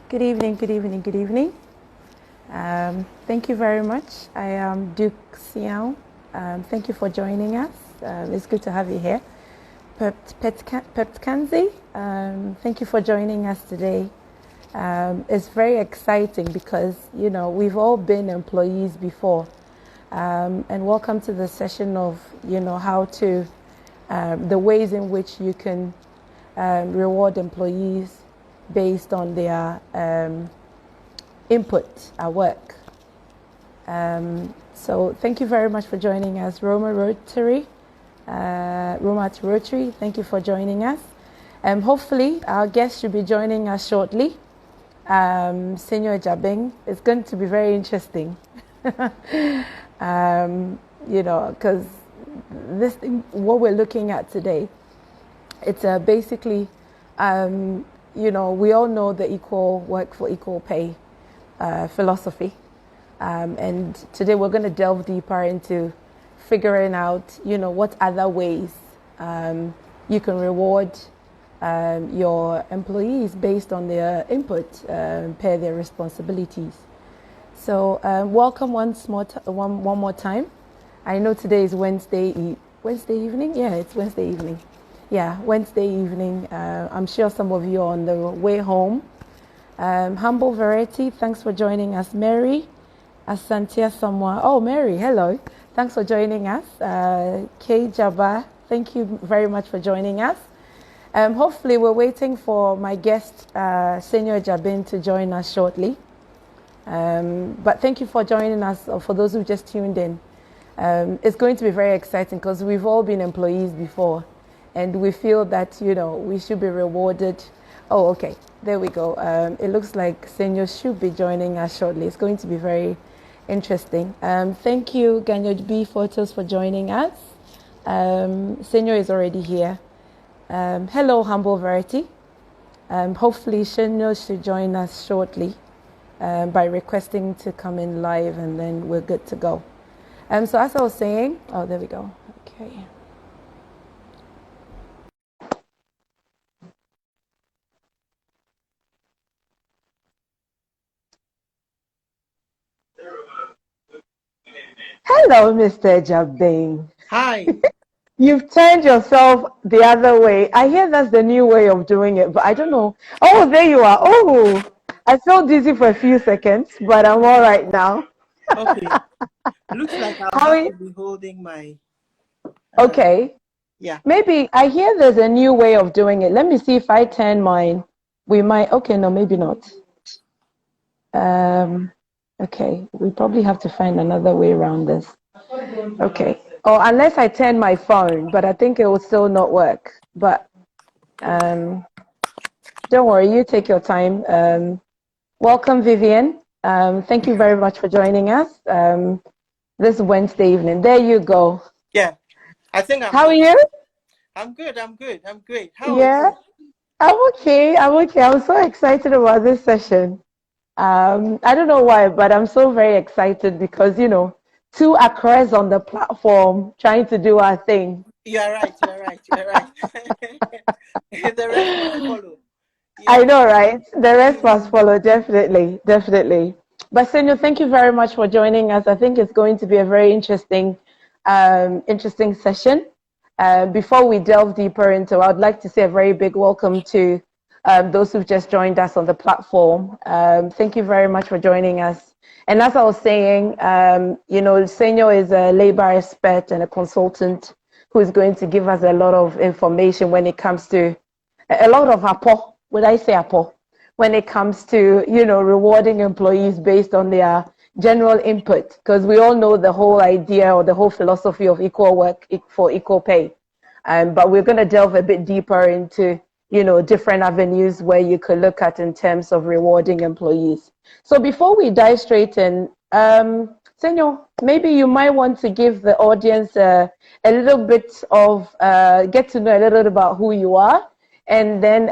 Good evening, good evening, good evening. Thank you very much. I am Duke Siao. Thank you for joining us. It's good to have you here. Peptkanzi, thank you for joining us today. It's very exciting because, we've all been employees before. And welcome to the session of, how to, the ways in which you can reward employees based on their input at work. So thank you very much for joining us, Roma at Rotary. Thank you for joining us. Hopefully our guest should be joining us shortly. Senyo Jabing. It's going to be very interesting. Because this thing, what we're looking at today, it's basically, we all know the equal work for equal pay philosophy. And today we're going to delve deeper into figuring out, what other ways you can reward your employees based on their input, per their responsibilities. So welcome one more time. I know today is Wednesday evening. Yeah, it's Wednesday evening. Yeah, Wednesday evening. I'm sure some of you are on the way home. Humble Variety, thanks for joining us. Mary, Asantia Samwa. Oh, Mary, hello. Thanks for joining us. Kay Jabba, thank you very much for joining us. Hopefully, we're waiting for my guest, Senyo Jabin, to join us shortly. But thank you for joining us, or for those who just tuned in. It's going to be very exciting because we've all been employees before. And we feel that, we should be rewarded. Oh, okay. There we go. It looks like Senyo should be joining us shortly. It's going to be very interesting. Thank you, Ganyod B Photos, for joining us. Senyo is already here. Hello, Humble Variety. Hopefully, Senyo should join us shortly by requesting to come in live, and then we're good to go. So as I was saying, oh, there we go. Okay. Hello, Mr. Jabing. Hi. You've turned yourself the other way. I hear that's the new way of doing it, but I don't know. Oh, there you are. Oh, I felt dizzy for a few seconds, but I'm all right now. Okay. Looks like I'll How have are you? to be holding my. Okay. Yeah. Maybe I hear there's a new way of doing it. Let me see if I turn mine. We might. Okay, no, maybe not. Okay, we probably have to find another way around this. Okay. Or unless I turn my phone, but I think it will still not work. But don't worry, you take your time. Welcome, Vivian. Thank you very much for joining us this Wednesday evening. There you go. Yeah. I think I'm. How are you? I'm good. I'm good. I'm great. How are Yeah, you? I'm okay. I'm okay. I'm so excited about this session. I don't know why, but I'm so very excited because, two Accras on the platform trying to do our thing. You are right. You are right. You are right. The rest must follow. I Yeah. know, right? The rest must follow, definitely, definitely. But Senyo, thank you very much for joining us. I think it's going to be a very interesting session. Before we delve deeper into, I'd like to say a very big welcome to those who've just joined us on the platform. Thank you very much for joining us. And as I was saying, Senyo is a labor expert and a consultant who is going to give us a lot of information when it comes to a lot of apo. Would I say apo? When it comes to, rewarding employees based on their general input, because we all know the whole idea or the whole philosophy of equal work for equal pay. But we're going to delve a bit deeper into, different avenues where you could look at in terms of rewarding employees. So before we dive straight in, Senyo, maybe you might want to give the audience a little bit of, get to know a little bit about who you are. And then,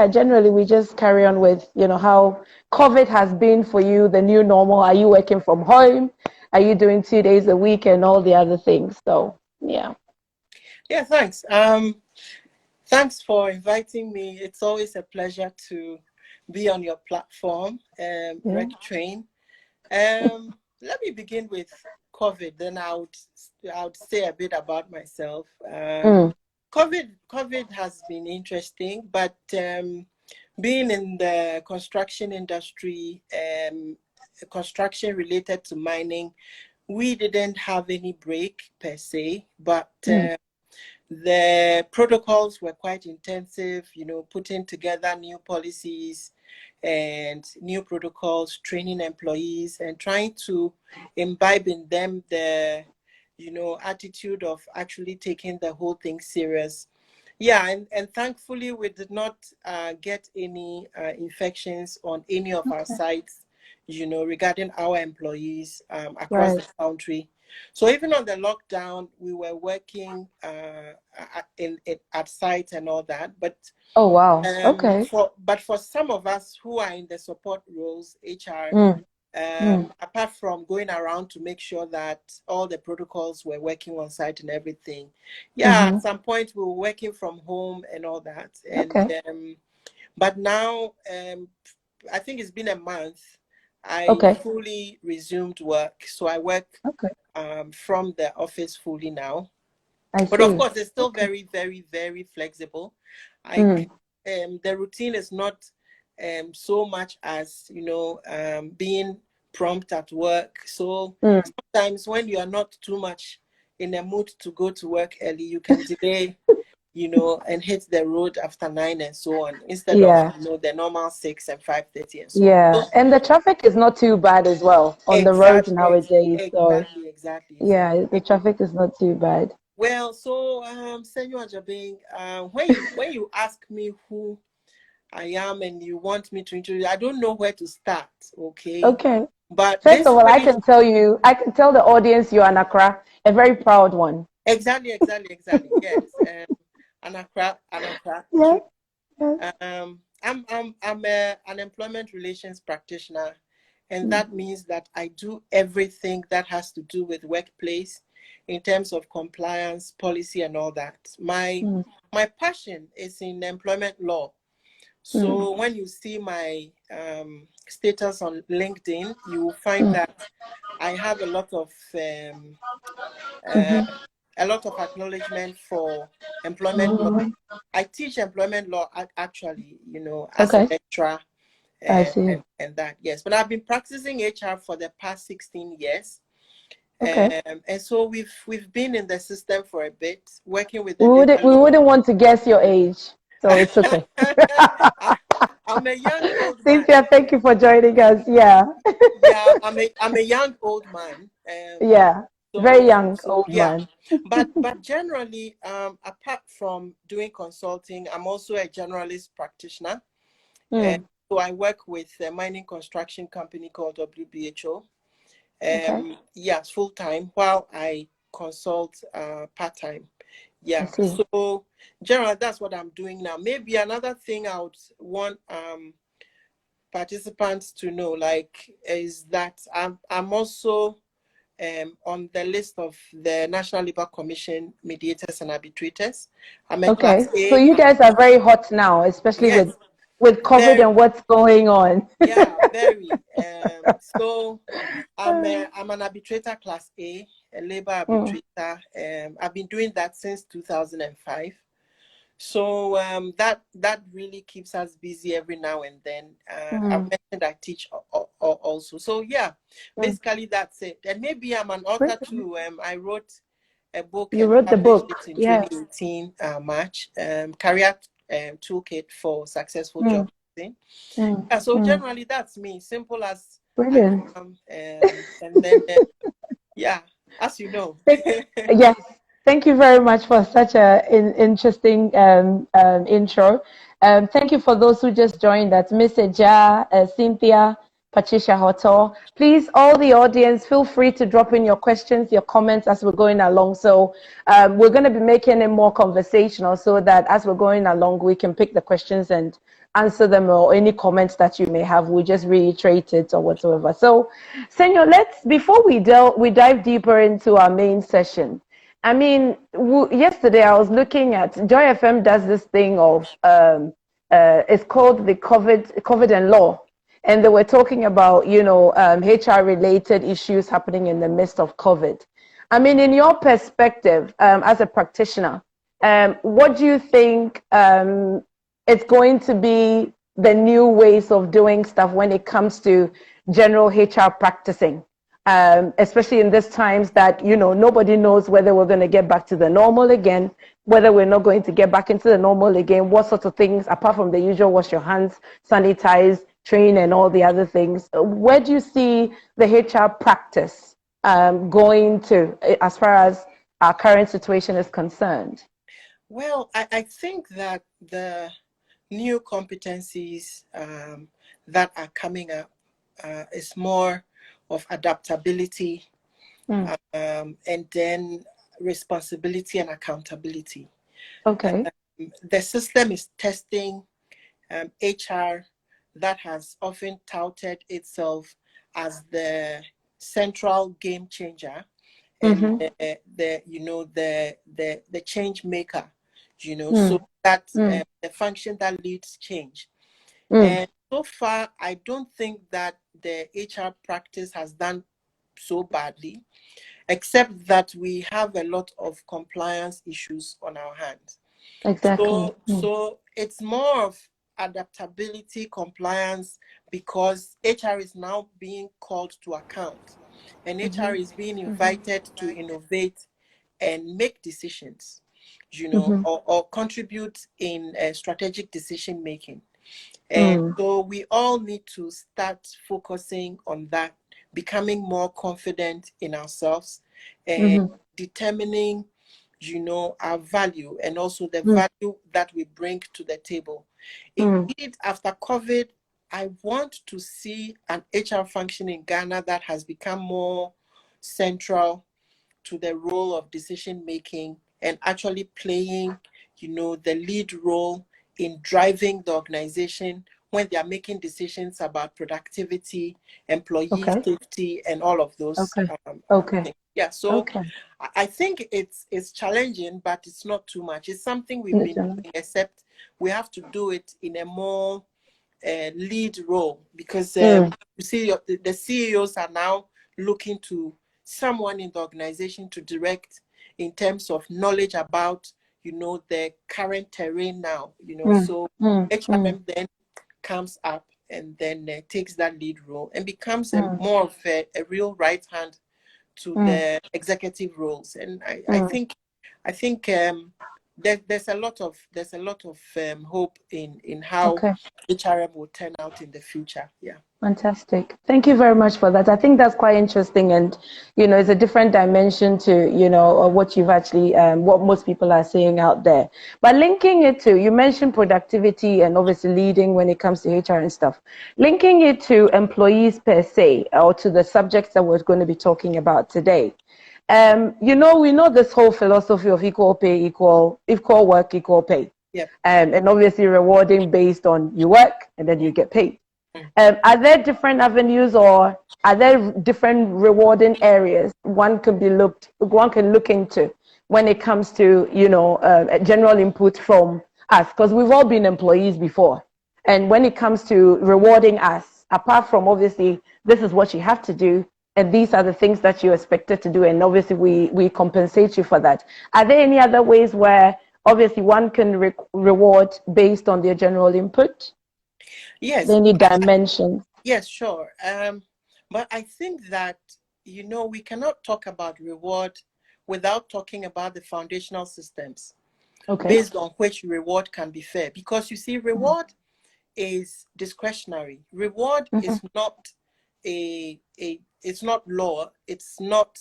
generally we just carry on with, how COVID has been for you, the new normal. Are you working from home? Are you doing 2 days a week and all the other things? So, yeah. Yeah. Thanks. Thanks for inviting me. It's always a pleasure to be on your platform, Rec Train. Let me begin with COVID, then I would say a bit about myself. COVID has been interesting, but being in the construction industry, construction related to mining, we didn't have any break per se, but the protocols were quite intensive, putting together new policies and new protocols, training employees and trying to imbibe in them the, attitude of actually taking the whole thing serious. Yeah, and thankfully we did not get any infections on any of our sites, regarding our employees across the country. So even on the lockdown, we were working at sites and all that. But oh wow, okay. For some of us who are in the support roles, HR, apart from going around to make sure that all the protocols were working on site and everything, at some point we were working from home and all that. And but now, I think it's been a month. I fully resumed work, so I work from the office fully now. But of course, it's still very, very, very flexible. The routine is not so much as being prompt at work. So sometimes when you are not too much in a mood to go to work early, you can delay, and hit the road after 9 and so on, instead of the normal 6 and 5:30 and so on. So, and the traffic is not too bad as well on the roads nowadays. Exactly. Yeah, the traffic is not too bad. Well, so Senyo Ajabing, when you ask me who I am and you want me to introduce, I don't know where to start. Okay. But first of all, I can tell the audience you're an Accra, a very proud one. Exactly. Yes. An Accra. Yeah. I'm an employment relations practitioner, and that means that I do everything that has to do with workplace in terms of compliance, policy, and all that. My passion is in employment law. So when you see my status on LinkedIn, you will find that I have a lot of acknowledgement for employment law. I teach employment law actually, as a lecturer and that, yes. But I've been practicing HR for the past 16 years. And so we've been in the system for a bit, working with we wouldn't want to guess your age, so it's okay. I'm a young old man. Cynthia, thank you for joining us. Yeah, I'm a young old man. Very young old man. But generally, apart from doing consulting, I'm also a generalist practitioner. So I work with a mining construction company called WBHO. Full time, while I consult part-time. So generally that's what I'm doing now. Maybe another thing I would want participants to know, is that I'm also on the list of the National Labour Commission mediators and arbitrators. I'm a Class A. So you guys are very hot now, especially with COVID and what's going on. Yeah, very. So I'm an arbitrator Class A labor arbitrator. I've been doing that since 2005. So that really keeps us busy every now and then. I've mentioned I teach also. So basically that's it. And maybe I'm an author too. I wrote a book. You wrote the book in 2018 March. Career toolkit for successful job. So generally that's me. Simple as brilliant. And then as you know. Yes. Thank you very much for such an interesting intro. Thank you for those who just joined us. Miss Eja, Cynthia, Patricia Hotel. Please, all the audience, feel free to drop in your questions, your comments as we're going along. So we're going to be making it more conversational so that as we're going along, we can pick the questions and answer them, or any comments that you may have. We just reiterate it or whatsoever. So, Senyo, before we dive deeper into our main session, I mean, yesterday I was looking at Joy FM does this thing of it's called the COVID and Law. And they were talking about, HR related issues happening in the midst of COVID. I mean, in your perspective, as a practitioner, what do you think it's going to be the new ways of doing stuff when it comes to general HR practicing? Especially in these times that, nobody knows whether we're going to get back to the normal again, whether we're not going to get back into the normal again, what sort of things, apart from the usual wash your hands, sanitize, train, and all the other things. Where do you see the HR practice going to as far as our current situation is concerned? Well, I think that the new competencies that are coming up is more of adaptability, and then responsibility and accountability. Okay. The system is testing HR that has often touted itself as the central game changer and the change maker, so that the function that leads change. And so far, I don't think that the HR practice has done so badly, except that we have a lot of compliance issues on our hands. Exactly. So it's more of adaptability, compliance, because HR is now being called to account, and HR is being invited to innovate and make decisions, or contribute in strategic decision making. And so we all need to start focusing on that, becoming more confident in ourselves and determining, our value and also the value that we bring to the table. Indeed, after COVID, I want to see an HR function in Ghana that has become more central to the role of decision making and actually playing, the lead role in driving the organization when they are making decisions about productivity, employee safety, and all of those. Things. Yeah, so I think it's challenging, but it's not too much. It's something we've been doing, except we have to do it in a more lead role, because you see the CEOs are now looking to someone in the organization to direct in terms of knowledge about, the current terrain now, so HRM then comes up and then takes that lead role and becomes more of a real right hand to the executive roles. And I think there's a lot of hope in how HRM will turn out in the future. Yeah. Fantastic. Thank you very much for that. I think that's quite interesting, and it's a different dimension to what you've actually what most people are saying out there. But linking it to, you mentioned productivity and obviously leading when it comes to HR and stuff. Linking it to employees per se, or to the subjects that we're going to be talking about today. We know this whole philosophy of equal pay, equal work, equal pay. Yeah. And obviously rewarding based on you work and then you get paid. Are there different avenues, or are there different rewarding areas one can look into when it comes to general input from us? Because we've all been employees before, and when it comes to rewarding us, apart from obviously this is what you have to do and these are the things that you're expected to do, and obviously we compensate you for that. Are there any other ways where obviously one can reward based on their general input? Yes. Any dimensions? Yes, sure. But I think that, we cannot talk about reward without talking about the foundational systems based on which reward can be fair. Because you see, reward is discretionary. Reward is not it's not law. It's not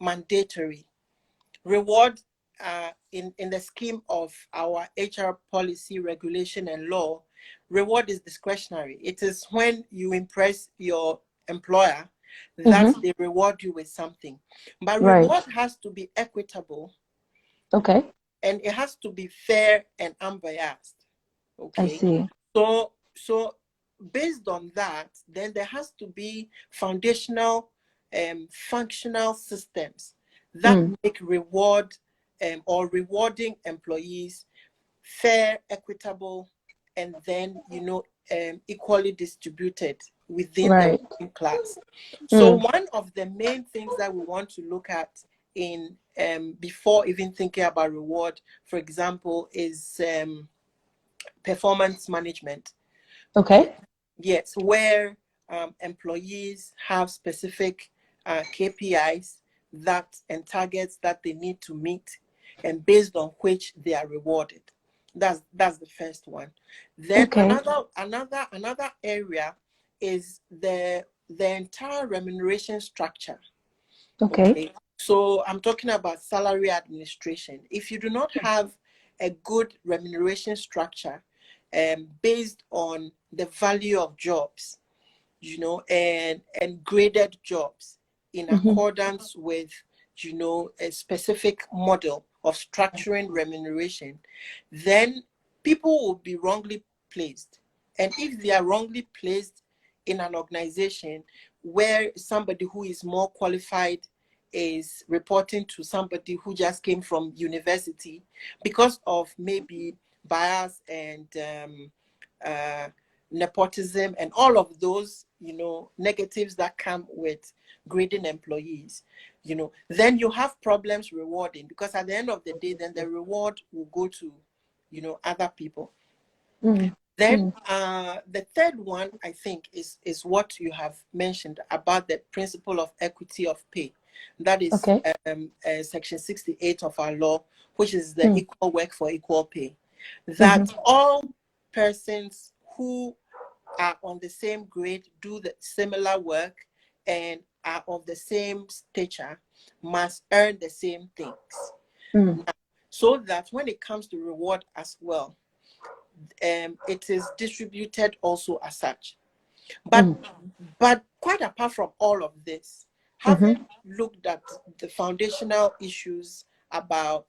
mandatory. Reward in the scheme of our HR policy, regulation, and law, reward is discretionary. It is when you impress your employer that they reward you with something. But reward has to be equitable. Okay. And it has to be fair and unbiased. Okay. I see. So based on that, then there has to be foundational functional systems that make reward or rewarding employees fair, equitable, and then, equally distributed within the Right. working class. So one of the main things that we want to look at in before even thinking about reward, for example, is performance management. Okay. Yes, where employees have specific KPIs and targets that they need to meet, and based on which they are rewarded. That's the first one. Then another area is the entire remuneration structure. Okay. So I'm talking about salary administration. If you do not have a good remuneration structure based on the value of jobs, and graded jobs in accordance with, a specific model of structuring remuneration, then people will be wrongly placed. And if they are wrongly placed in an organization where somebody who is more qualified is reporting to somebody who just came from university because of maybe bias and nepotism and all of those, negatives that come with grading employees, then you have problems rewarding, because at the end of the day, then the reward will go to, other people. Then the third one, I think, is what you have mentioned about the principle of equity of pay. That is Section 68 of our law, which is the equal work for equal pay. That all persons who are on the same grade, do the similar work, and are of the same stature must earn the same things. Now, so that when it comes to reward as well, it is distributed also as such. But quite apart from all of this, having looked at the foundational issues about,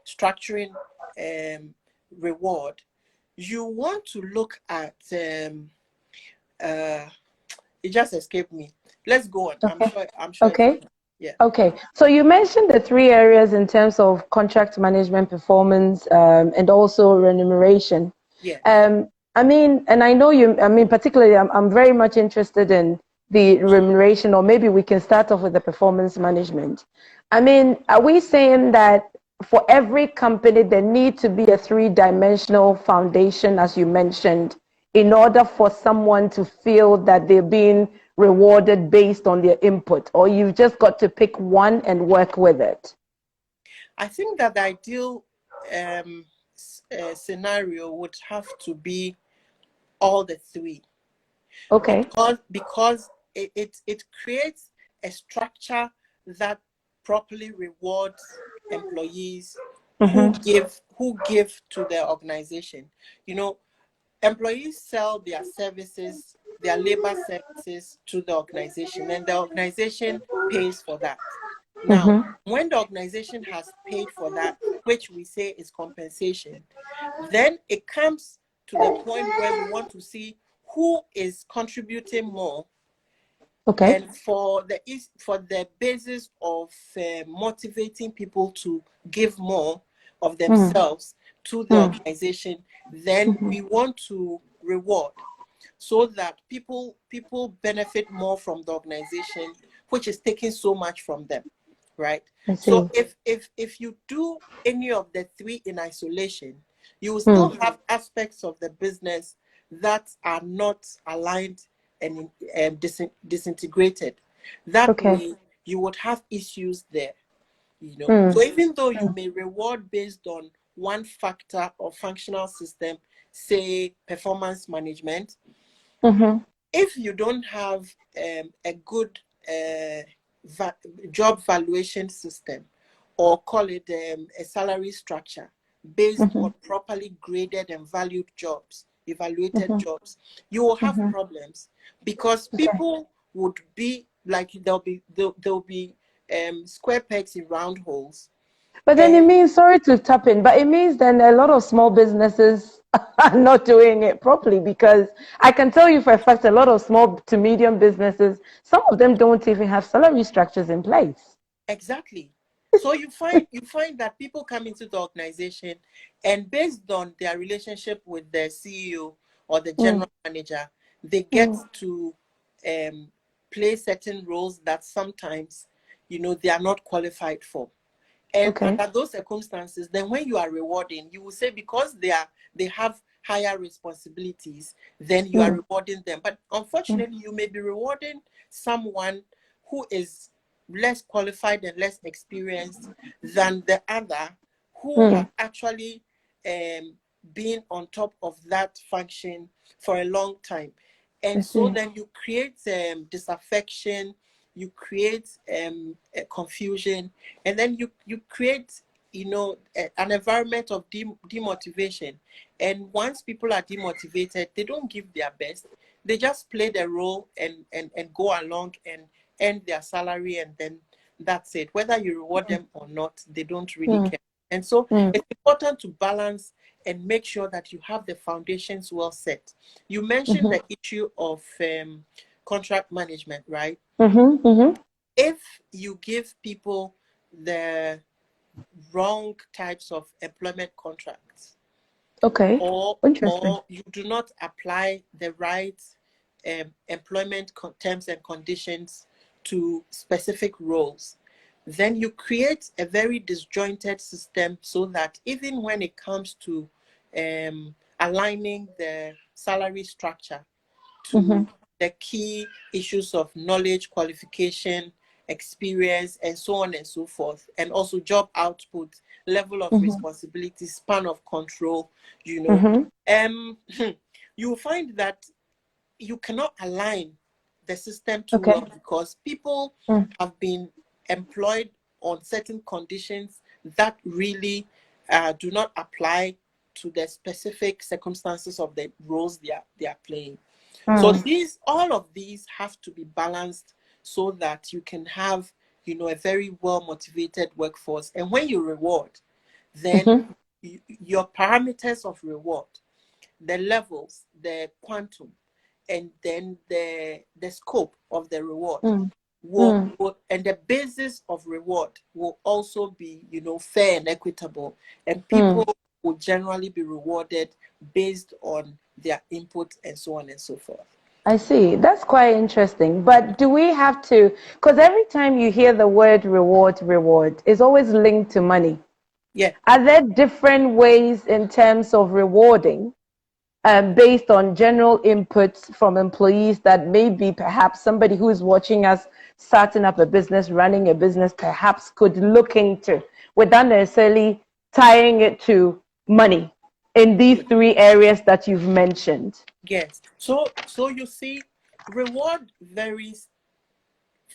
structuring reward, you want to look at it just escaped me. Let's go on. I'm sure. Okay. Yeah. Okay. So you mentioned the three areas in terms of contract management, performance, and also remuneration. Yeah. I mean, and I know you, I mean, particularly, I'm very much interested in the remuneration, or maybe we can start off with the performance management. I mean, are we saying that for every company, there need to be a three-dimensional foundation, as you mentioned, in order for someone to feel that they're being rewarded based on their input, or you've just got to pick one and work with it? I think that the ideal scenario would have to be all the three. Okay. Because it creates a structure that properly rewards employees who give to the organization. Employees sell their services, their labor services to the organization, and the organization pays for that. Now, when the organization has paid for that, which we say is compensation, then it comes to the point where we want to see who is contributing more. Okay. And for the basis of motivating people to give more of themselves to the organization, then we want to reward, so that people benefit more from the organization, which is taking so much from them, right? So if you do any of the three in isolation, you will still have aspects of the business that are not aligned and disintegrated. That way, you would have issues there. So even though you may reward based on one factor or functional system, say performance management, if you don't have a good job valuation system, or call it a salary structure based on properly graded and valued jobs, evaluated jobs, you will have problems, because people would be like, there'll be square pegs in round holes. But then it means, sorry to tap in, but it means then a lot of small businesses are not doing it properly, because I can tell you for a fact, a lot of small to medium businesses, some of them don't even have salary structures in place. Exactly. So you find that people come into the organization, and based on their relationship with the CEO or the general manager, they get to play certain roles that sometimes, they are not qualified for. And under those circumstances, then when you are rewarding, you will say because they have higher responsibilities, then you are rewarding them. But unfortunately, you may be rewarding someone who is less qualified and less experienced than the other, who have actually been on top of that function for a long time. And so then you create disaffection, you create confusion, and then you create an environment of demotivation. And once people are demotivated, they don't give their best. They just play their role and go along and earn their salary, and then that's it. Whether you reward them or not, they don't really care. And so it's important to balance and make sure that you have the foundations well set. You mentioned the issue of contract management, right? If you give people the wrong types of employment contracts, or you do not apply the right employment terms and conditions to specific roles, then you create a very disjointed system, so that even when it comes to aligning the salary structure to the key issues of knowledge, qualification, experience, and so on and so forth, and also job output, level of responsibility, span of control, you will find that you cannot align the system too well, because people have been employed on certain conditions that really do not apply to the specific circumstances of the roles they are playing. So all of these have to be balanced, so that you can have, a very well motivated workforce. And when you reward, then your parameters of reward, the levels, the quantum, and then the scope of the reward will, and the basis of reward will also be, fair and equitable, and people will generally be rewarded based on their input, and so on and so forth. I see. That's quite interesting. But do we have to, because every time you hear the word reward is always linked to money. Yeah. Are there different ways in terms of rewarding based on general inputs from employees that maybe perhaps somebody who is watching us starting up a business, running a business, perhaps could look into, without necessarily tying it to money in these three areas that you've mentioned? Yes. So you see, reward varies,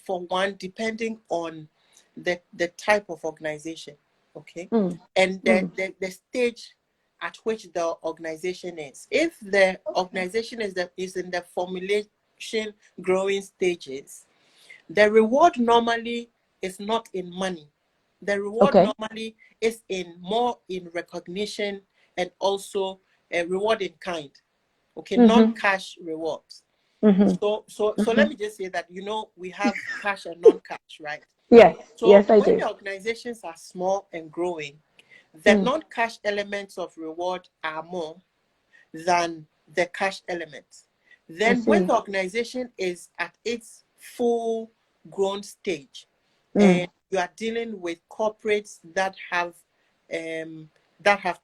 for one, depending on the type of organization, okay, and the stage at which the organization is. If the organization is in the formulation, growing stages, the reward normally is not in money. The reward normally is more in recognition, and also a reward in kind. Okay, non-cash rewards. So let me just say that, we have cash and non-cash, right? Yes. So yes, I when do. the organizations are small and growing, the non-cash elements of reward are more than the cash elements. Then when the organization is at its full grown stage, and you are dealing with corporates that have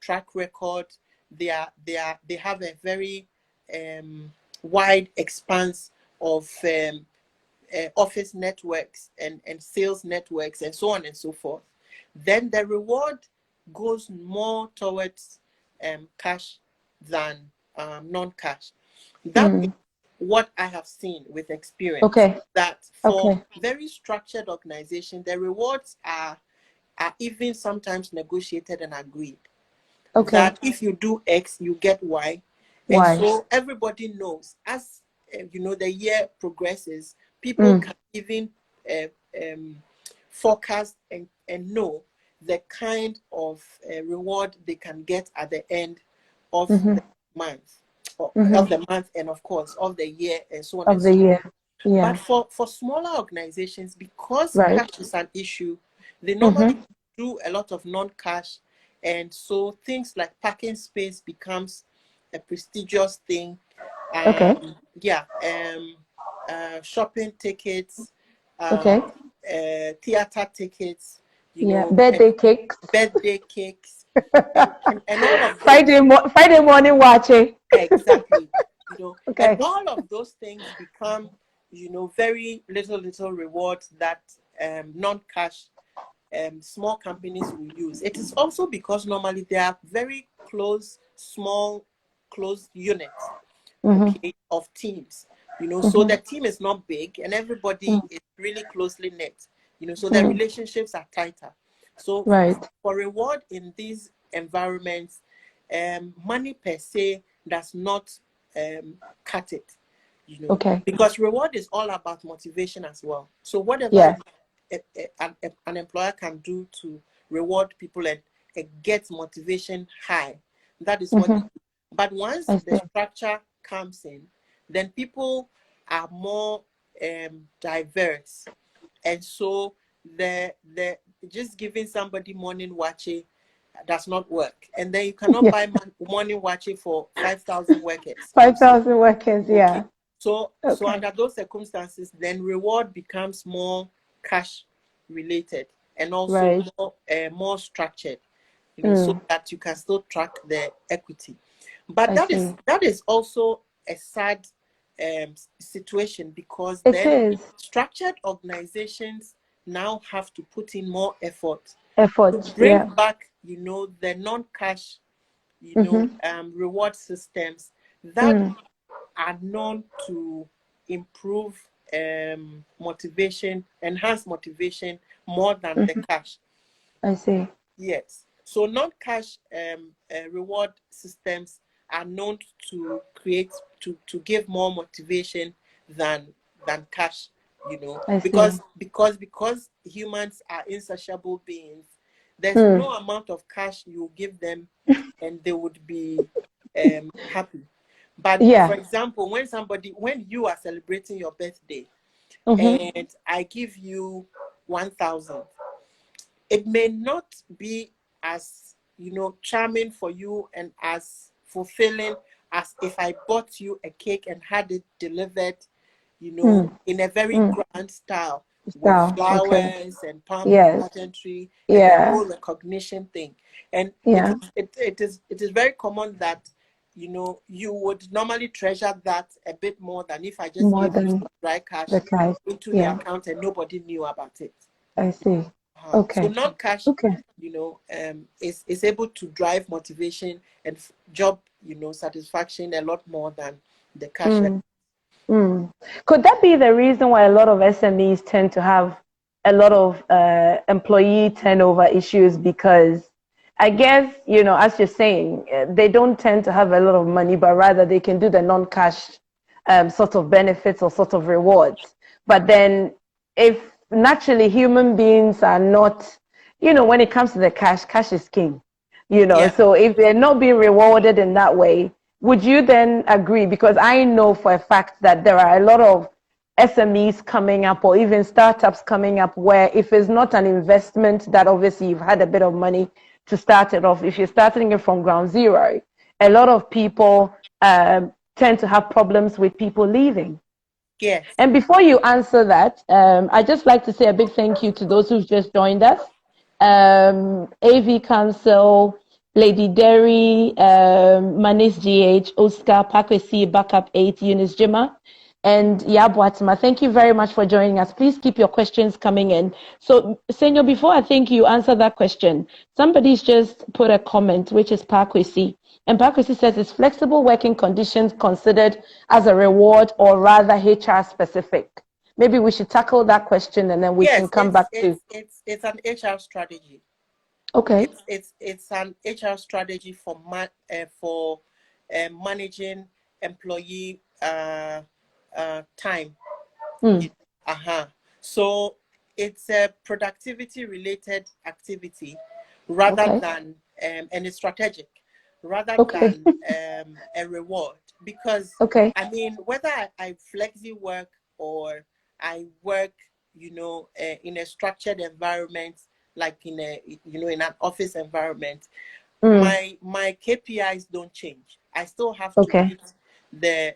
track record, they have a very wide expanse of office networks and sales networks, and so on and so forth, then the reward goes more towards cash than non-cash. That is what I have seen with experience. That for very structured organizations, the rewards are even sometimes negotiated and agreed. That if you do X, you get Y. And so everybody knows, as the year progresses, people can even forecast and know the kind of reward they can get at the end of the month, and of course of the year, and so on. Of the year. Yeah. But for smaller organizations, because cash is an issue, They normally do a lot of non-cash, and so things like parking space becomes a prestigious thing. Yeah, shopping tickets, theater tickets, you know, birthday cakes, birthday cakes, and all of those. Friday morning watching. Exactly, you know, and Okay. all of those things become, you know, very little rewards that non-cash small companies will use. It is also because normally they are very close, small, closed units, okay, of teams. You know, so the team is not big and everybody is really closely knit. You know, so the relationships are tighter. So for reward in these environments, money per se does not cut it. You know, because reward is all about motivation as well. So whatever an employer can do to reward people and get motivation high, that is what they do. But once the structure comes in, then people are more diverse, and so the just giving somebody morning watching does not work, and then you cannot buy morning watching for 5,000 workers. 5,000 workers, yeah. So under those circumstances, then reward becomes more cash related and also more structured, you know, so that you can still track the equity. But that is also a sad situation, because then structured organizations now have to put in more effort to bring back, you know, the non-cash, you know, reward systems that are known to improve motivation, enhance motivation more than the cash. I see. Yes. So non-cash reward systems are known to create to give more motivation than cash, you know, because humans are insatiable beings. There's no amount of cash you give them and they would be happy. But for example, when you are celebrating your birthday and I give you 1,000, it may not be as, you know, charming for you and as fulfilling as if I bought you a cake and had it delivered, you know, in a very grand style with flowers and palm pageantry and the whole recognition thing. And it is very common that, you know, you would normally treasure that a bit more than if I just gave you some dry cash into the account and nobody knew about it. I see. So non-cash, you know, is able to drive motivation and job, you know, satisfaction a lot more than the cash. Could that be the reason why a lot of SMEs tend to have a lot of employee turnover issues? Because I guess, you know, as you're saying, they don't tend to have a lot of money, but rather they can do the non-cash sort of benefits or sort of rewards. But then if naturally human beings are not, you know, when it comes to the cash is king, you know, so if they're not being rewarded in that way, would you then agree? Because I know for a fact that there are a lot of SMEs coming up or even startups coming up where if it's not an investment that obviously you've had a bit of money to start it off, if you're starting it from ground zero, a lot of people tend to have problems with people leaving. Yes. And before you answer that, I'd just like to say a big thank you to those who've just joined us. AV Council, Lady Derry, Manis GH, Oscar, Pakwesi, Backup 8, Eunice Jima, and Yabuatma. Thank you very much for joining us. Please keep your questions coming in. So, Senyo, before I think you answer that question, somebody's just put a comment, which is Pakwesi. And Pakwesi says, is flexible working conditions considered as a reward or rather HR specific? Maybe we should tackle that question and then we can come back to. It's an HR strategy. Okay. It's an HR strategy for managing employee time. So it's a productivity related activity rather than and it's strategic rather than a reward, because I mean, whether I flexi work or I work, you know, in a structured environment like in a, in an office environment, my KPIs don't change. I still have to meet the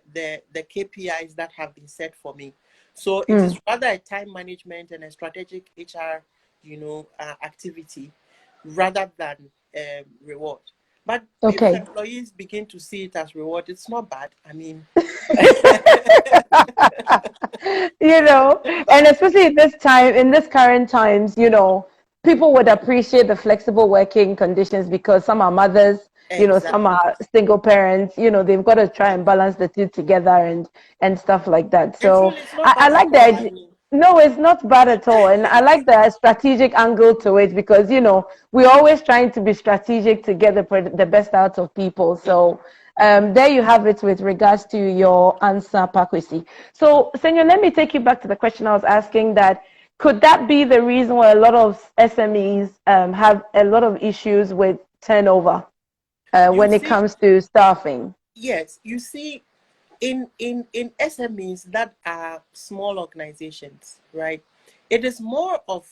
KPIs that have been set for me. So it is rather a time management and a strategic HR, activity rather than reward. But if employees begin to see it as reward, it's not bad. I mean, and especially at this time, in this current times, people would appreciate the flexible working conditions because some are mothers, some are single parents, they've got to try and balance the two together and stuff like that. So I like that. No, it's not bad at all. And I like the strategic angle to it because, we're always trying to be strategic to get the best out of people. So there you have it with regards to your answer, Pakwesi. So, Senyo, let me take you back to the question I was asking that could that be the reason why a lot of SMEs have a lot of issues with turnover when it comes to staffing? Yes, you see, in SMEs that are small organizations, right? It is more of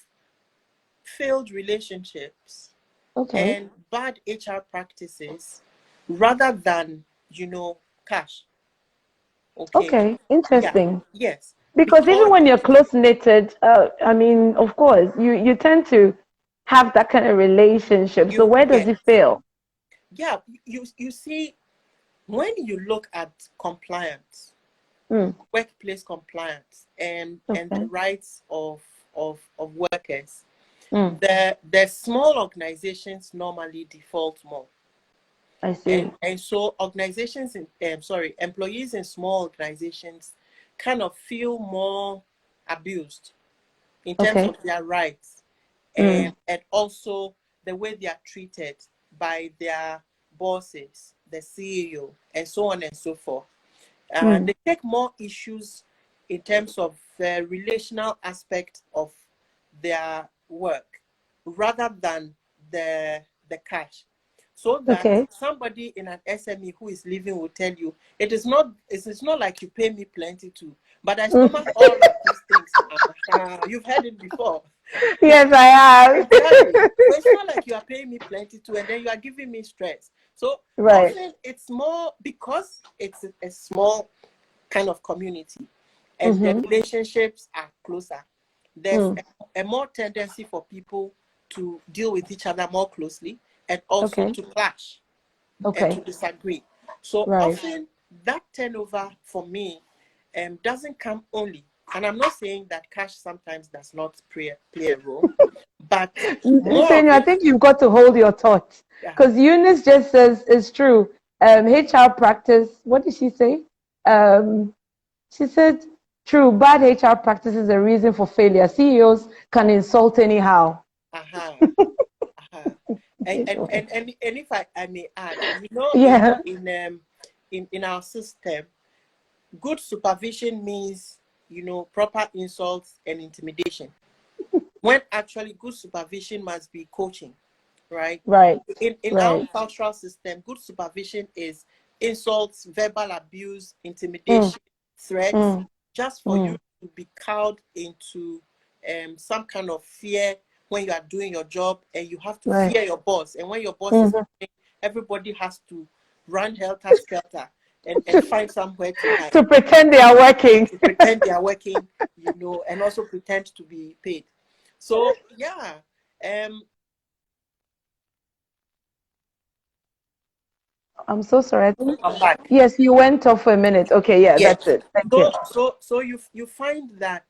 failed relationships and bad HR practices rather than, cash. Okay, interesting. Yeah. Yes. Because even when you're close knitted, I mean, of course, you tend to have that kind of relationship. So where does it fail? Yeah, you see, when you look at compliance, workplace compliance, and the rights of workers, the small organizations normally default more. I see. And so employees in small organizations kind of feel more abused in terms of their rights and also the way they are treated by their bosses, the CEO, and so on and so forth. They take more issues in terms of the relational aspect of their work rather than the cash. So that somebody in an SME who is leaving will tell you, it's not like you pay me plenty too, but I stomach all of these things. You've heard it before. Yes, I have. Exactly. So it's not like you are paying me plenty too, and then you are giving me stress. So often it's more because it's a small kind of community and the relationships are closer. There's a more tendency for people to deal with each other more closely and also to clash and to disagree. So often that turnover for me doesn't come only, and I'm not saying that cash sometimes does not play a role, but Senyo, I think you've got to hold your thoughts because Eunice just says it's true. HR practice, what did she say? She said, true, bad HR practice is a reason for failure. CEOs can insult anyhow. And if I may add, in our system, good supervision means, proper insults and intimidation. When actually good supervision must be coaching, right? In our cultural system, good supervision is insults, verbal abuse, intimidation, threats, just for you to be cowed into some kind of fear when you are doing your job, and you have to fear your boss. And when your boss is coming, everybody has to run helter-skelter and find somewhere to hide. To pretend they are working. To pretend they are working, and also pretend to be paid. So, I'm so sorry. I'm back. Yes, you went off for a minute. Okay, that's it. Thank you. So you find that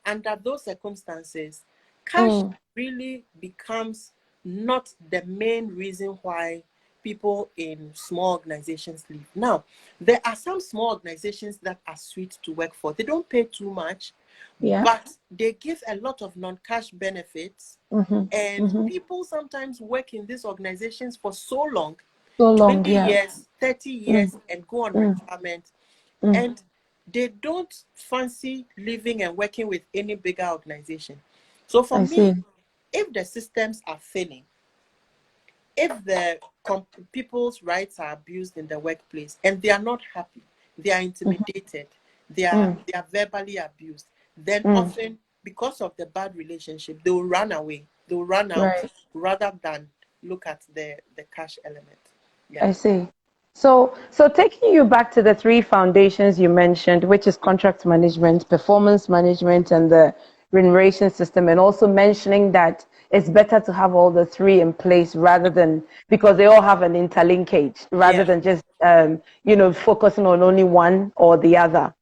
under those circumstances, cash really becomes not the main reason why people in small organizations leave. Now, there are some small organizations that are sweet to work for. They don't pay too much, but they give a lot of non-cash benefits. And people sometimes work in these organizations for so long, 20 years, 30 years, and go on retirement. And they don't fancy living and working with any bigger organization. So for me, if the systems are failing, if the people's rights are abused in the workplace and they are not happy, they are intimidated, they are verbally abused, then often because of the bad relationship, they will run away. They will run out Right. rather than look at the cash element. Yeah. I see. So taking you back to the three foundations you mentioned, which is contract management, performance management, and the remuneration system, and also mentioning that it's better to have all the three in place rather than, because they all have an interlinkage, rather than just focusing on only one or the other.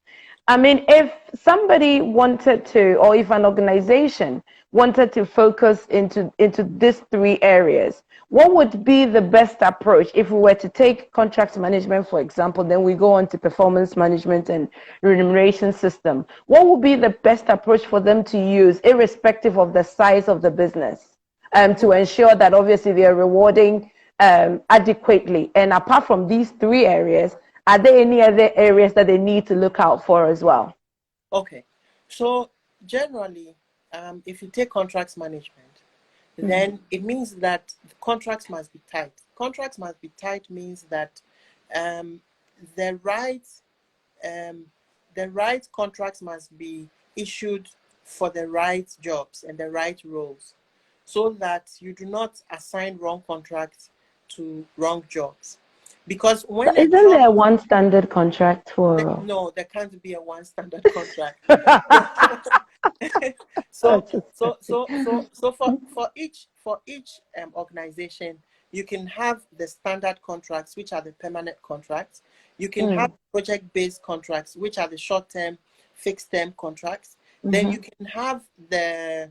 I mean, if somebody wanted to, or if an organization wanted to focus into these three areas, what would be the best approach? If we were to take contract management, for example, then we go on to performance management and remuneration system. What would be the best approach for them to use, irrespective of the size of the business, to ensure that obviously they are rewarding adequately? And apart from these three areas, are there any other areas that they need to look out for as well? Okay. So generally, if you take contracts management, then it means that the contracts must be tight. Contracts must be tight means that the right contracts must be issued for the right jobs and the right roles, so that you do not assign wrong contracts to wrong jobs. Because when Isn't there one standard contract for? no, there can't be a one standard contract. so for each organization, you can have the standard contracts, which are the permanent contracts. You can have project-based contracts, which are the short-term, fixed-term contracts. Then you can have the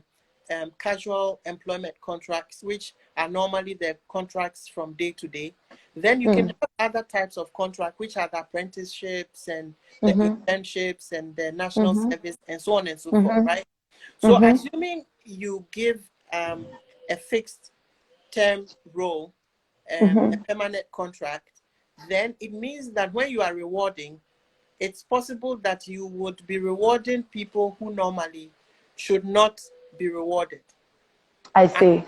casual employment contracts, which are normally the contracts from day to day. Then you can have other types of contract, which are the apprenticeships and the internships and the national service and so on and so forth, right? So assuming you give a fixed term role, a permanent contract, then it means that when you are rewarding, it's possible that you would be rewarding people who normally should not be rewarded. I see.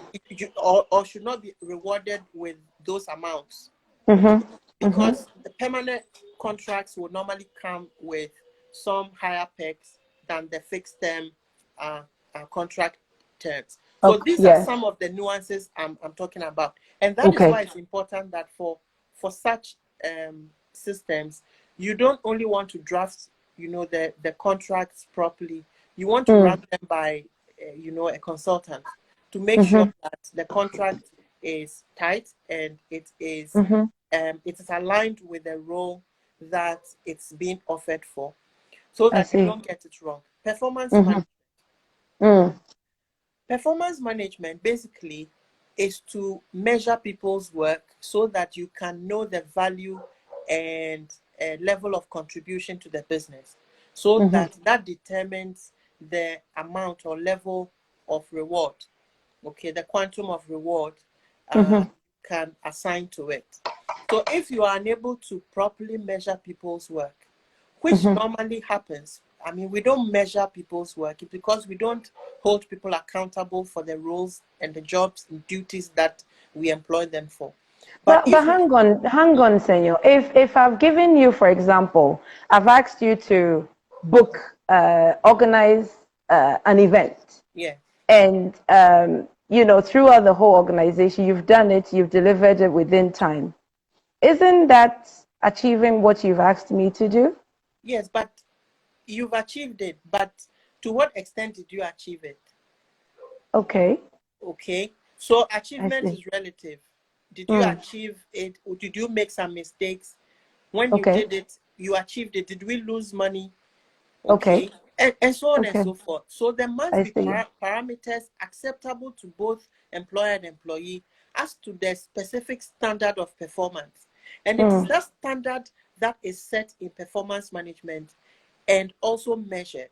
Or should not be rewarded with those amounts. Because the permanent contracts will normally come with some higher perks than the fixed term contract terms. So these are some of the nuances I'm talking about. And that is why it's important that for such systems, you don't only want to draft, the contracts properly. You want to run them by, a consultant to make sure that the contract is tight and it is aligned with the role that it's being offered for, so that you don't get it wrong. Performance management. Performance management basically is to measure people's work so that you can know the value and level of contribution to the business, so that determines the amount or level of reward, the quantum of reward can assign to it. So if you are unable to properly measure people's work, which normally happens, I mean, we don't measure people's work because we don't hold people accountable for the roles and the jobs and duties that we employ them for. But hang on, Senyo. If I've given you, for example, I've asked you to book, organize an event. Yeah. And, throughout the whole organization, you've done it, you've delivered it within time. Isn't that achieving what you've asked me to do? Yes, but you've achieved it. But to what extent did you achieve it? Okay. So achievement is relative. Did you achieve it, or did you make some mistakes? When you did it, you achieved it. Did we lose money? Okay. And so on and so forth. So there must be parameters acceptable to both employer and employee as to their specific standard of performance. And it is that standard that is set in performance management and also measured,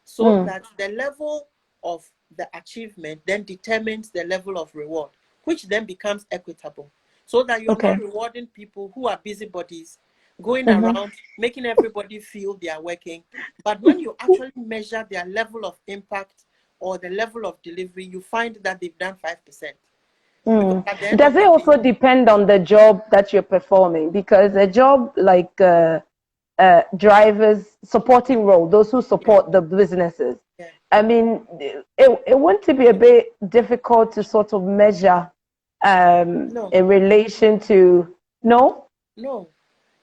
so that the level of the achievement then determines the level of reward, which then becomes equitable, so that you're not rewarding people who are busybodies going around making everybody feel they are working. But when you actually measure their level of impact or the level of delivery, you find that they've done 5%. Does it also depend on the job that you're performing? Because a job like drivers, supporting role, those who support the businesses, I mean, it wouldn't it be a bit difficult to sort of measure No, in relation to, no? no.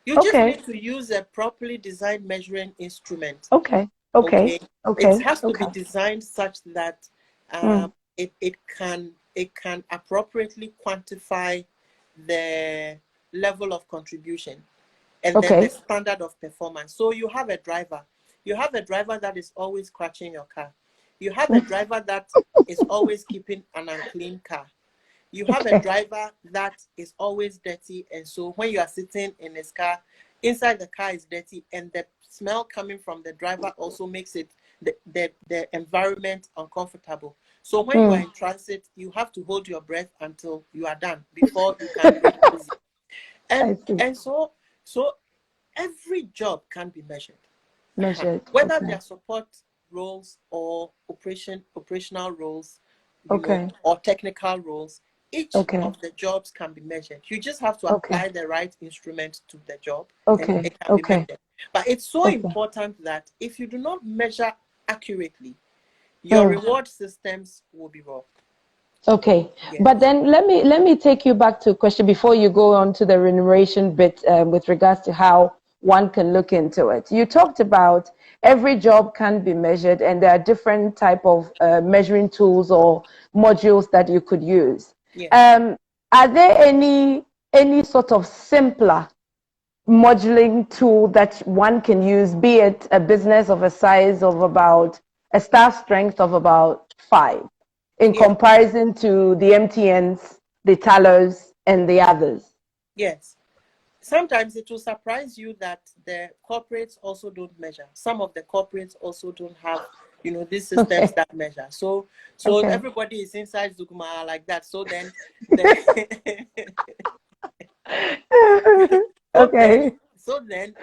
You just Okay, need to use a properly designed measuring instrument. okay, okay, Okay, it okay, has to be okay. designed such that Mm. it can appropriately quantify the level of contribution and then the Okay, standard of performance. So you have a driver. You have a driver that is always crashing your car. You have a driver that is always keeping an unclean car. You have a okay, driver that is always dirty, and so when you are sitting in his car, inside the car is dirty, and the smell coming from the driver also makes it the environment uncomfortable. So when you are mm. in transit, you have to hold your breath until you are done before you can breathe easy. And I see. and so every job can be measured. Measured. Whether they Okay, are support roles or operational roles, okay, or technical roles, each okay, of the jobs can be measured. You just have to okay, apply the right instrument to the job and okay, it can be okay, measured. But it's so okay. important that if you do not measure accurately, your Mm. reward systems will be wrong. Okay, Yes. but then let me take you back to a question before you go on to the remuneration bit with regards to how one can look into it. You talked about every job can be measured, and there are different type of measuring tools or modules that you could use. Yes. Um, are there any sort of simpler modeling tool that one can use, be it a business of a size of about a staff strength of about 5, in Yes. comparison to the MTNs, the Talos, and the others? Yes. Sometimes it will surprise you that the corporates also don't measure. Some of the corporates also don't have, these systems Okay, that measure. So okay, everybody is inside Zugma like that. So then the so then okay, so then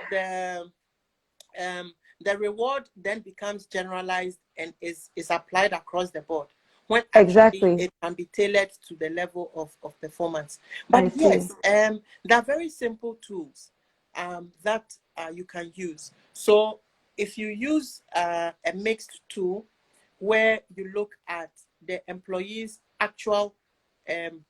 the reward then becomes generalized and is applied across the board, when actually exactly. it can be tailored to the level of performance. I But see. yes, there are very simple tools that you can use. So if you use a mixed tool where you look at the employee's actual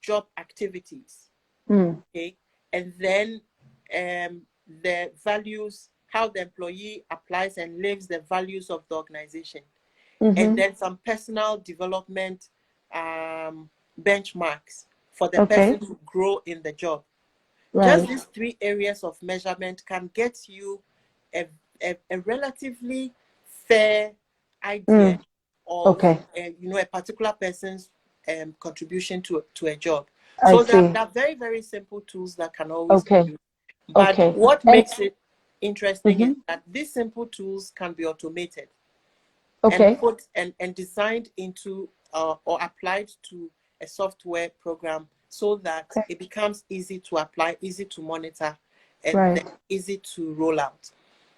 job activities, Mm. okay, and then the values, how the employee applies and lives the values of the organization, and Mm-hmm. then some personal development benchmarks for the Okay, person to grow in the job. Just right. these 3 areas of measurement can get you a relatively fair idea Mm. of Okay, a particular person's contribution to a job. I So there see. are very, very simple tools that can always be Okay, used. But okay. what And makes it interesting is mm-hmm. that these simple tools can be automated and Okay, put and designed into or applied to a software program, so that okay, it becomes easy to apply, easy to monitor, and then right. easy to roll out.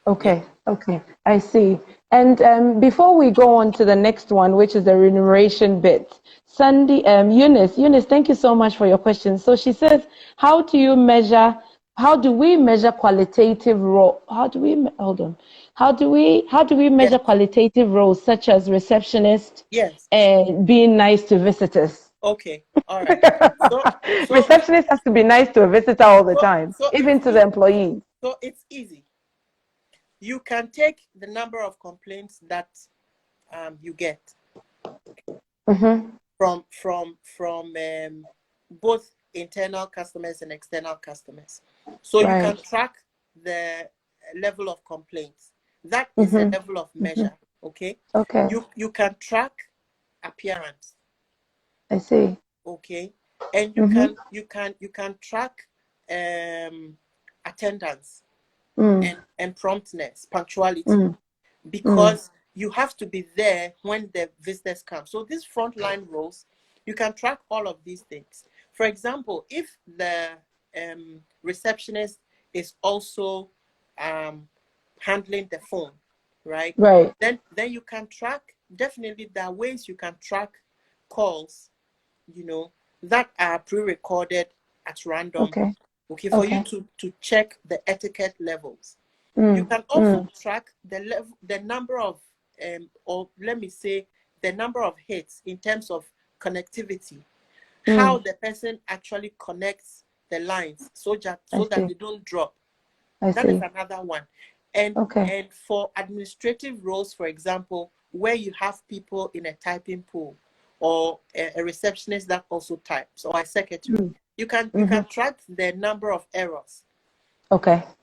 Yeah. Okay, okay, I see. And before we go on to the next one, which is the remuneration bit, Eunice, thank you so much for your question. So she says, how do we measure qualitative role? Hold on. How do we Yes. measure qualitative roles such as receptionist Yes. and being nice to visitors? Okay. All right. So so Receptionist has to be nice to a visitor all the so time, so it's even to the easy. employees. So it's easy. You can take the number of complaints that you get Mm-hmm. from both internal customers and external customers. So you can Right. track the level of complaints. That is a Mm-hmm. level of Mm-hmm. measure. Okay. Okay. You can track appearance. I see. Okay. And you Mm-hmm. can track attendance Mm, and promptness, punctuality, mm, mm. because you have to be there when the visitors come. So these frontline roles, you can track all of these things. For example, if the receptionist is also handling the phone, right? Right. Then you can track. Definitely, there are ways you can track calls, that are pre-recorded at random. Okay. Okay, for you Okay. to check the etiquette levels. You Mm, can also mm. track the number of or let me say, the number of hits in terms of connectivity, how the person actually connects the lines so that they don't drop. That is another one. And for administrative roles, for example, where you have people in a typing pool, or a receptionist that also types, or a secretary, you can track the number of errors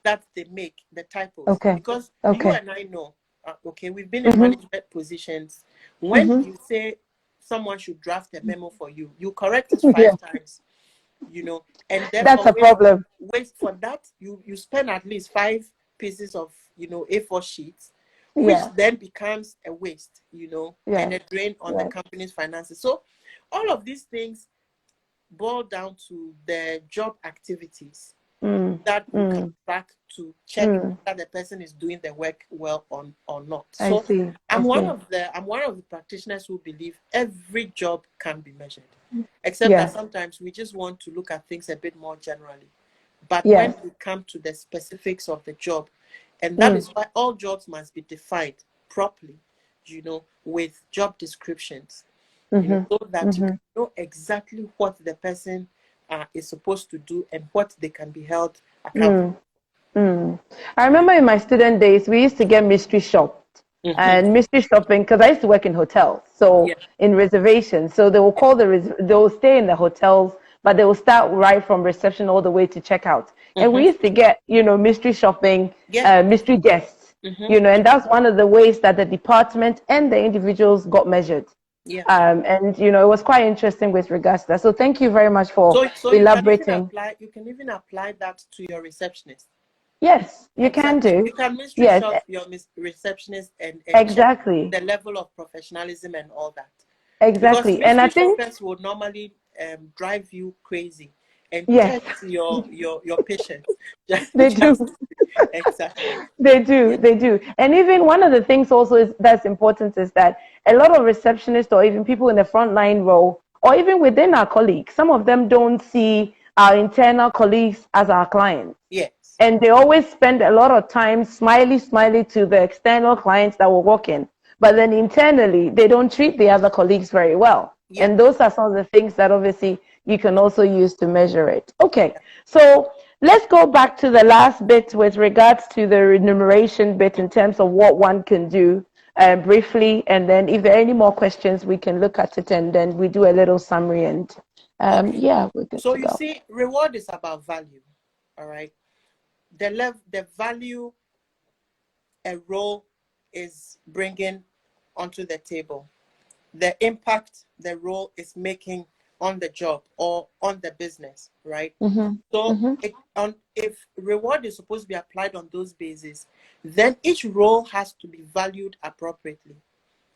that they make, the typos, because you and I know, we've been in management positions. When you say someone should draft a memo for you, you correct it 5 times, and therefore that's a problem. Waste for that, you spend at least 5 pieces of A4 sheets, which then becomes a waste, and a drain on the company's finances. So all of these things boil down to the job activities that you can track to check that the person is doing the work well or not. So I'm one of the practitioners who believe every job can be measured, except that sometimes we just want to look at things a bit more generally. But when we come to the specifics of the job, and that is why all jobs must be defined properly, with job descriptions, so that you can know exactly what the person is supposed to do and what they can be held accountable. I remember in my student days, we used to get mystery shopped. And mystery shopping, because I used to work in hotels, so in reservations. So they will call they will stay in the hotels, but they will start right from reception all the way to checkout. And we used to get, mystery shopping, mystery guests, and that's one of the ways that the department and the individuals got measured. And it was quite interesting with regards to that. So thank you very much for elaborating. You can even apply that to your receptionist. Yes, you can do. You can mystery shop your receptionist and check the level of professionalism and all that. Exactly. Because and I think shoppers would normally drive you crazy and test your patience. They do. Exactly. They do. And even one of the things also that's important is that a lot of receptionists or even people in the frontline role, or even within our colleagues, some of them don't see our internal colleagues as our clients. Yes. And they always spend a lot of time smiley to the external clients that will walk in. But then internally, they don't treat the other colleagues very well. Yeah. And those are some of the things that obviously you can also use to measure it. Okay, so let's go back to the last bit with regards to the remuneration bit in terms of what one can do briefly. And then if there are any more questions, we can look at it and then we do a little summary. And we're good so to you go. See, reward is about value, all right? The value a role is bringing onto the table, the impact the role is making on the job or on the business, right? So if reward is supposed to be applied on those bases, then each role has to be valued appropriately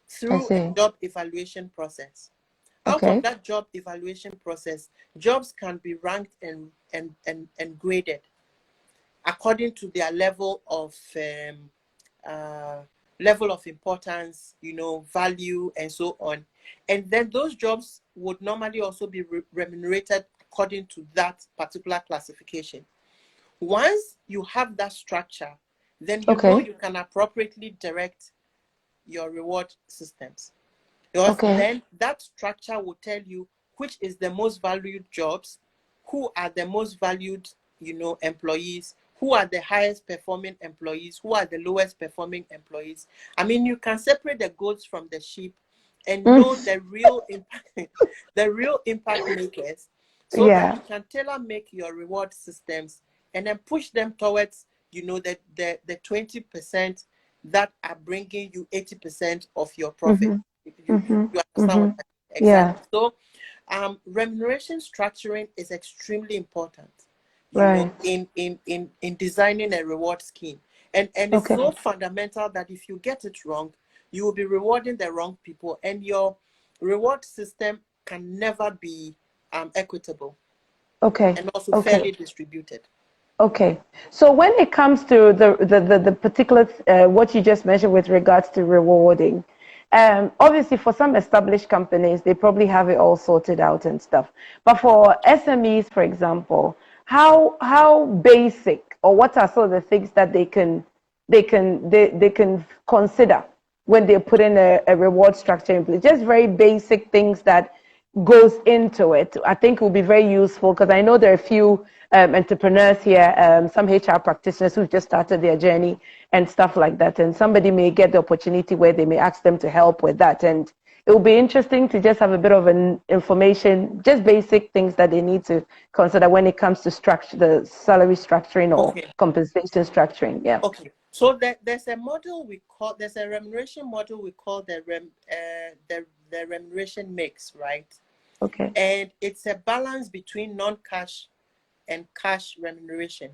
through a job evaluation process. Out of that job evaluation process, jobs can be ranked and graded according to their level of importance, value, and so on. And then those jobs would normally also be remunerated according to that particular classification. Once you have that structure, then you know you can appropriately direct your reward systems. Because then that structure will tell you which is the most valued jobs, who are the most valued, employees, who are the highest performing employees, who are the lowest performing employees. I mean, you can separate the goats from the sheep and know the real impact makers, so that you can tailor make your reward systems and then push them towards, the 20% that are bringing you 80% of your profit. You understand what I mean? Exactly. So remuneration structuring is extremely important, in designing a reward scheme. And it's so fundamental that if you get it wrong, you will be rewarding the wrong people, and your reward system can never be equitable. And also fairly distributed. Okay, so when it comes to the particular what you just mentioned with regards to rewarding, obviously for some established companies they probably have it all sorted out and stuff. But for SMEs, for example, how basic or what are some of the things that they can consider when they're putting a reward structure in place. Just very basic things that goes into it. I think will be very useful because I know there are a few entrepreneurs here, some HR practitioners who've just started their journey and stuff like that. And somebody may get the opportunity where they may ask them to help with that. And it will be interesting to just have a bit of an information, just basic things that they need to consider when it comes to structure, the salary structuring or compensation structuring. Yeah. Okay. So there's a model there's a remuneration model we call the remuneration mix, right? Okay. And it's a balance between non-cash and cash remuneration.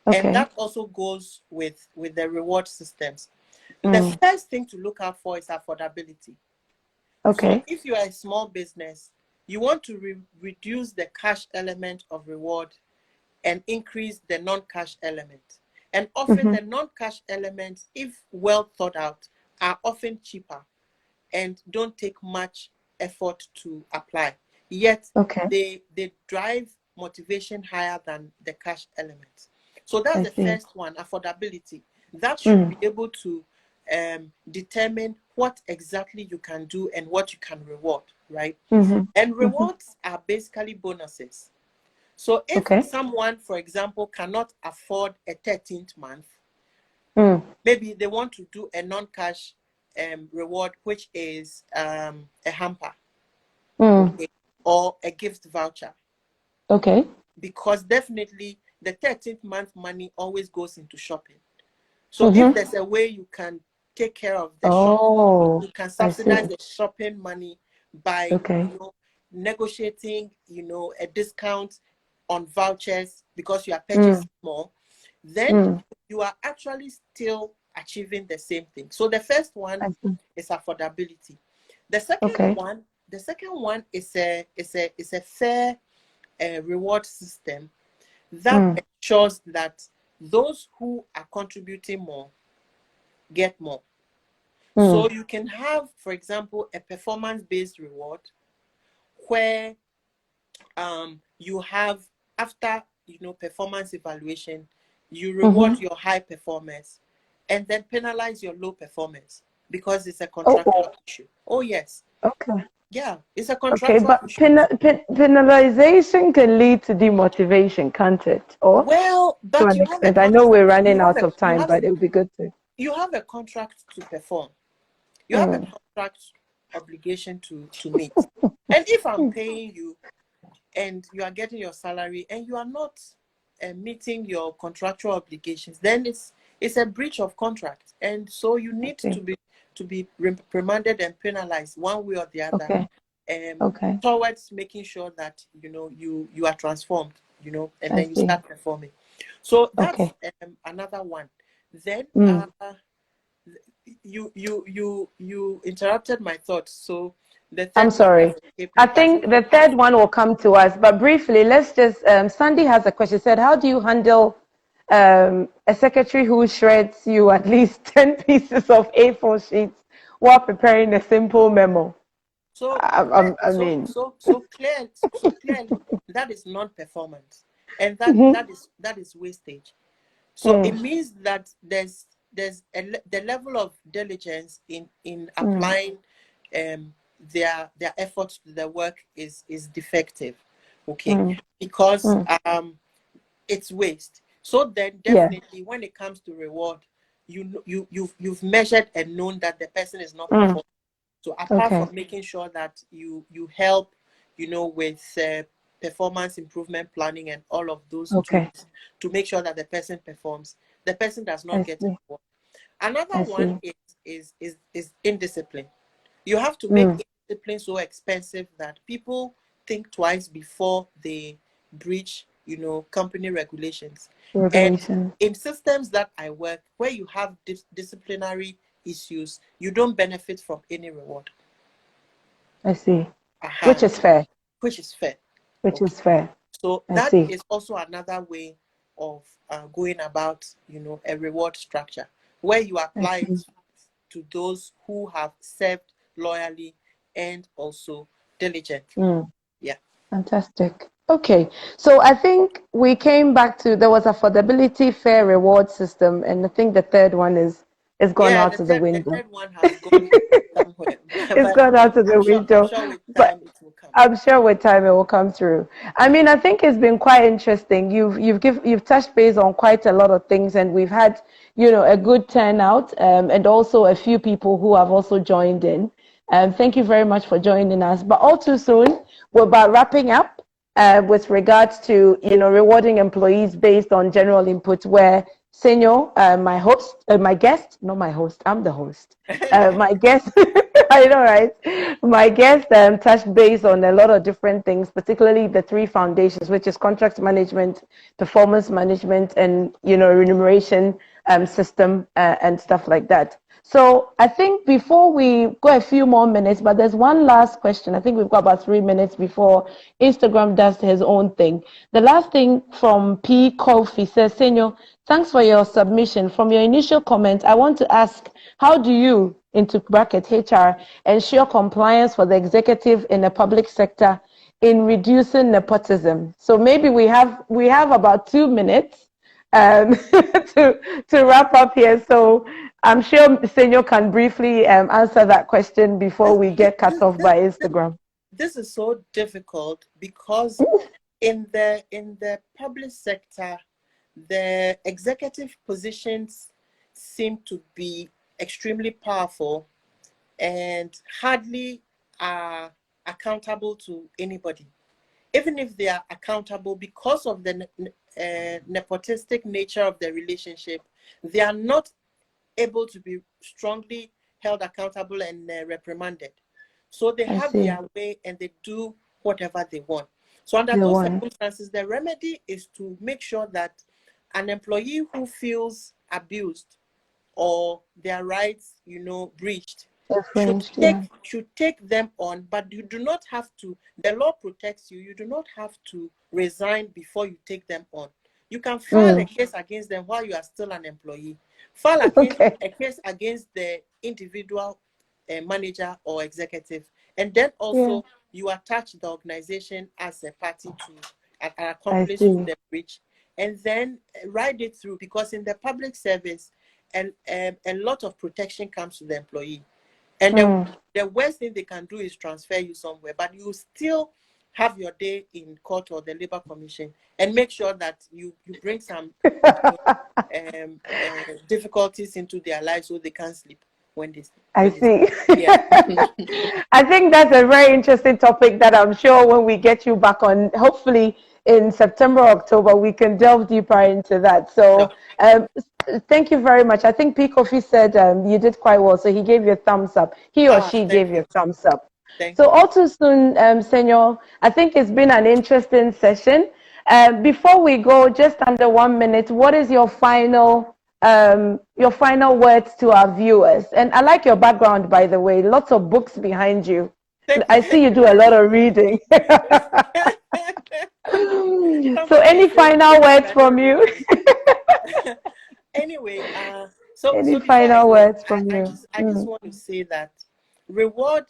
Okay. And that also goes with the reward systems. The first thing to look out for is affordability. Okay. So if you are a small business, you want to reduce the cash element of reward and increase the non-cash element. And often the non-cash elements, if well thought out, are often cheaper and don't take much effort to apply. Yet they drive motivation higher than the cash elements. So that's the first one, affordability. That should be able to determine what exactly you can do and what you can reward, right? And rewards are basically bonuses. So if someone, for example, cannot afford a 13th month, maybe they want to do a non-cash reward, which is a hamper or a gift voucher. Okay. Because definitely the 13th month money always goes into shopping. So if there's a way you can take care of the shopping, you can subsidize the shopping money by negotiating, a discount on vouchers because you are purchasing more, then you are actually still achieving the same thing. So the first one is affordability. The second one is a fair reward system that ensures that those who are contributing more get more. So you can have, for example, a performance-based reward where you have, after performance evaluation, you reward your high performers and then penalize your low performers because it's a contractual issue. Oh yes. Okay. Yeah, it's a contractual issue. Penalization can lead to demotivation, can't it? Or but to an extent, I know we're running out of time, but it would be good to. You have a contract to perform. You have a contract obligation to meet. And if I'm paying you and you are getting your salary and you are not meeting your contractual obligations, then it's a breach of contract. And so you need to be reprimanded and penalized one way or the other towards making sure that you are transformed, and then you start performing. So that's another one. Then you interrupted my thoughts. So the third I'm sorry. I think the third one will come to us, but briefly, let's just. Sandy has a question. She said, "How do you handle a secretary who shreds you at least 10 pieces of A4 sheets while preparing a simple memo?" So clearly, that is non-performance, and that is wastage. So it means that there's the level of diligence in applying their efforts to the work is defective, because it's waste. So then definitely when it comes to reward, you've measured and known that the person is not performing. So apart from making sure that you help, with performance improvement planning and all of those tools to make sure that the person performs, the person does not get reward. Another one is indiscipline. You have to make indiscipline so expensive that people think twice before they breach, company regulations. And in systems that I work, where you have disciplinary issues, you don't benefit from any reward. I see. Which is fair. Which is fair. So that is also another way of going about, a reward structure where you apply it to those who have served loyally and also diligently. Yeah. Fantastic. Okay. So I think we came back to, there was affordability, fair reward system, and I think the third one is It's gone Yeah, out of the window. the third one has gone somewhere. It's gone out of the I'm window. sure with But time it will come. I'm sure with time it will come through. I mean, I think it's been quite interesting. You've touched base on quite a lot of things, and we've had, you know, a good turnout, and also a few people who have also joined in. Thank you very much for joining us. But all too soon, we're about wrapping up with regards to, you know, rewarding employees based on general input, where Senyo, my host, my guest, not my host, I'm the host. My guest, I know, right? My guest touched base on a lot of different things, particularly the three foundations, which is contract management, performance management, and, you know, remuneration system and stuff like that. So I think before we go a few more minutes, but there's one last question. I think we've got about 3 minutes before Instagram does his own thing. The last thing from P. Kofi says, Senyo, thanks for your submission. From your initial comment, I want to ask, how do you, into bracket HR, ensure compliance for the executive in the public sector in reducing nepotism? So maybe we have about 2 minutes to wrap up here. So I'm sure Senyo can briefly answer that question before we get cut off by Instagram. This is so difficult because in the public sector, the executive positions seem to be extremely powerful and hardly are accountable to anybody. Even if they are accountable, because of the nepotistic nature of the relationship, they are not able to be strongly held accountable and reprimanded. So they have their way and they do whatever they want. So under those circumstances, the remedy is to make sure that an employee who feels abused or their rights, you know, breached, should take them on, but you do not have to. The law protects you. You do not have to resign before you take them on. You can file a case against them while you are still an employee. File a case against the individual manager or executive, and then also you attach the organization as a party to an accomplice to the breach, and then ride it through, because in the public service, and a lot of protection comes to the employee. And the worst thing they can do is transfer you somewhere, but you still have your day in court or the Labor Commission, and make sure that you bring some difficulties into their lives so they can't sleep when they sleep. I see. Yeah. I think that's a very interesting topic that I'm sure when we get you back on, hopefully in September, October, we can delve deeper into that. So thank you very much. I think P. Kofi said you did quite well, so he gave you a thumbs up. He or she gave you a thumbs up. So all too soon, Senyo, I think it's been an interesting session. Before we go, just under 1 minute, what is your final words to our viewers? And I like your background, by the way. Lots of books behind you. I see you do a lot of reading. So any final words from you? Anyway, any final words from you? I just want to say that reward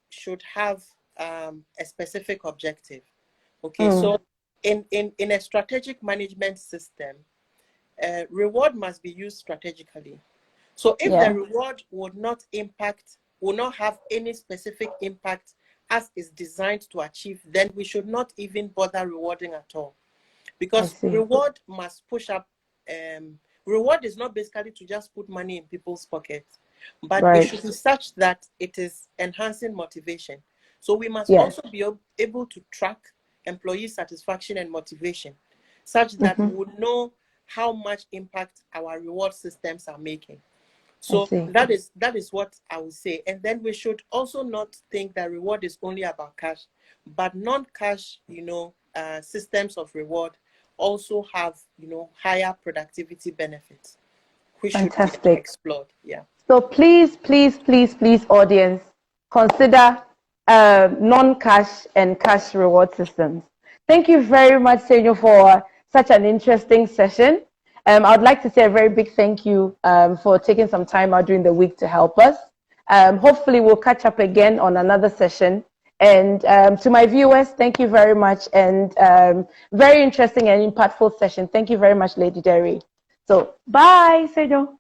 should have a specific objective. Okay, so in a strategic management system, reward must be used strategically. So if the reward would not have any specific impact as is designed to achieve, then we should not even bother rewarding at all. Because reward must push up. Reward is not basically to just put money in people's pockets, but it should be such that it is enhancing motivation. So we must also be able to track employee satisfaction and motivation, such that we would know how much impact our reward systems are making. So that is what I would say. And then we should also not think that reward is only about cash, but non-cash, systems of reward also have, higher productivity benefits, which should be explored. Yeah. So please, audience, consider non-cash and cash reward systems. Thank you very much, Senyo, for such an interesting session. I'd like to say a very big thank you for taking some time out during the week to help us. Hopefully, we'll catch up again on another session. And to my viewers, thank you very much. And very interesting and impactful session. Thank you very much, Lady Derry. So, bye, Senyo.